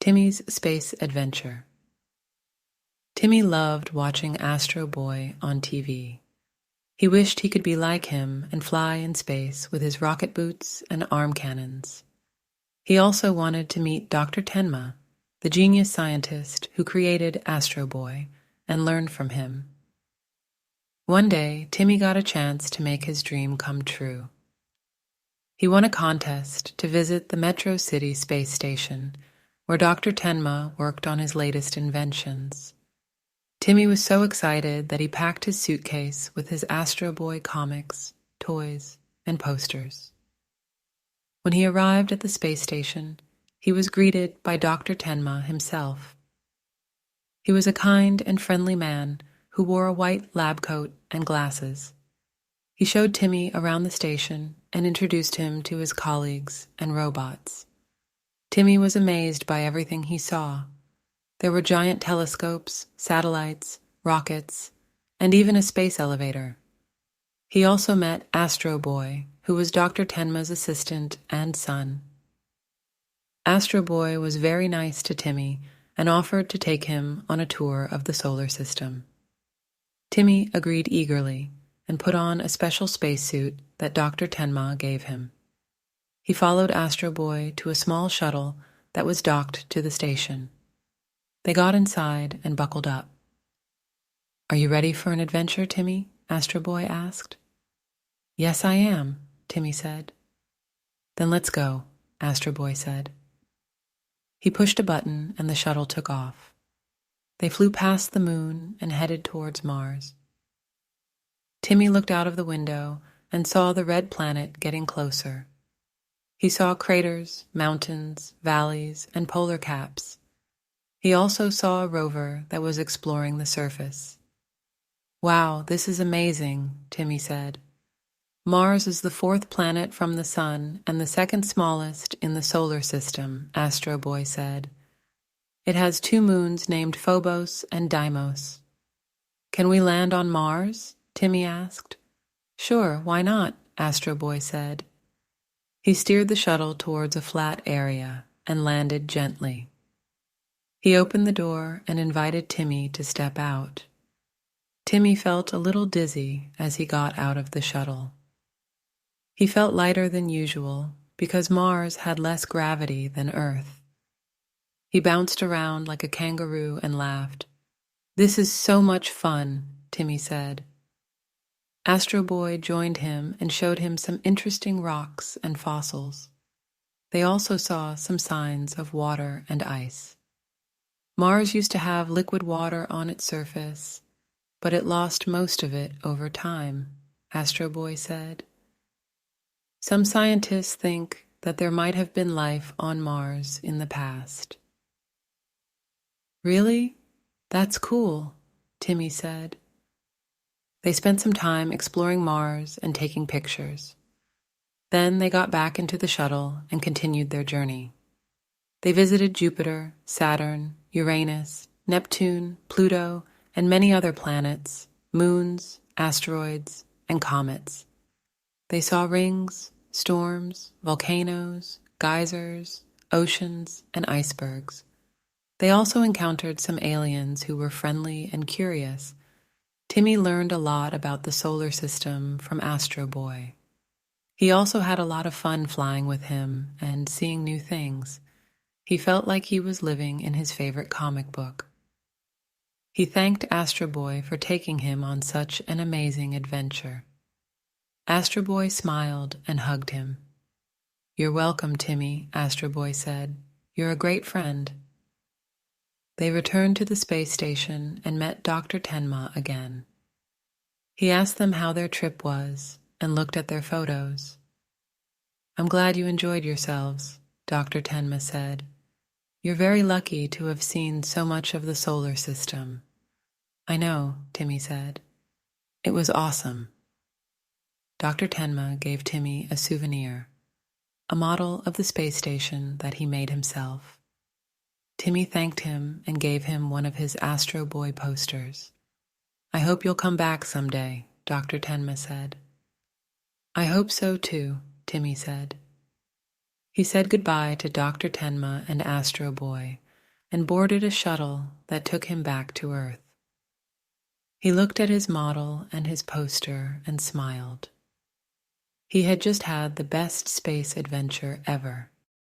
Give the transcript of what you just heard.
Timmy's Space Adventure. Timmy loved watching Astro Boy on TV. He wished he could be like him and fly in space with his rocket boots and arm cannons. He also wanted to meet Dr. Tenma, the genius scientist who created Astro Boy, and learn from him. One day, Timmy got a chance to make his dream come true. He won a contest to visit the Metro City space station, where Dr. Tenma worked on his latest inventions. Timmy was so excited that he packed his suitcase with his Astro Boy comics, toys, and posters. When he arrived at the space station, he was greeted by Dr. Tenma himself. He was a kind and friendly man who wore a white lab coat and glasses. He showed Timmy around the station and introduced him to his colleagues and robots. Timmy was amazed by everything he saw. There were giant telescopes, satellites, rockets, and even a space elevator. He also met Astro Boy, who was Dr. Tenma's assistant and son. Astro Boy was very nice to Timmy and offered to take him on a tour of the solar system. Timmy agreed eagerly and put on a special spacesuit that Dr. Tenma gave him. He followed Astro Boy to a small shuttle that was docked to the station. They got inside and buckled up. "Are you ready for an adventure, Timmy?" Astro Boy asked. "Yes, I am," Timmy said. "Then let's go," Astro Boy said. He pushed a button and the shuttle took off. They flew past the moon and headed towards Mars. Timmy looked out of the window and saw the red planet getting closer. He saw craters, mountains, valleys, and polar caps. He also saw a rover that was exploring the surface. "Wow, this is amazing," Timmy said. "Mars is the fourth planet from the Sun and the second smallest in the solar system," Astro Boy said. "It has 2 moons named Phobos and Deimos." "Can we land on Mars?" Timmy asked. "Sure, why not?" Astro Boy said. He steered the shuttle towards a flat area and landed gently. He opened the door and invited Timmy to step out. Timmy felt a little dizzy as he got out of the shuttle. He felt lighter than usual because Mars had less gravity than Earth. He bounced around like a kangaroo and laughed. "This is so much fun," Timmy said. Astro Boy joined him and showed him some interesting rocks and fossils. They also saw some signs of water and ice. Mars used to have liquid water on its surface, but it lost most of it over time, Astro Boy said. Some scientists think that there might have been life on Mars in the past. "Really? That's cool," Timmy said. They spent some time exploring Mars and taking pictures. Then they got back into the shuttle and continued their journey. They visited Jupiter, Saturn, Uranus, Neptune, Pluto, and many other planets, moons, asteroids, and comets. They saw rings, storms, volcanoes, geysers, oceans, and icebergs. They also encountered some aliens who were friendly and curious. Timmy learned a lot about the solar system from Astro Boy. He also had a lot of fun flying with him and seeing new things. He felt like he was living in his favorite comic book. He thanked Astro Boy for taking him on such an amazing adventure. Astro Boy smiled and hugged him. "You're welcome, Timmy," Astro Boy said. "You're a great friend." They returned to the space station and met Dr. Tenma again. He asked them how their trip was and looked at their photos. "I'm glad you enjoyed yourselves," Dr. Tenma said. "You're very lucky to have seen so much of the solar system." "I know," Timmy said. "It was awesome." Dr. Tenma gave Timmy a souvenir, a model of the space station that he made himself. Timmy thanked him and gave him one of his Astro Boy posters. "I hope you'll come back someday," Dr. Tenma said. "I hope so too," Timmy said. He said goodbye to Dr. Tenma and Astro Boy and boarded a shuttle that took him back to Earth. He looked at his model and his poster and smiled. He had just had the best space adventure ever.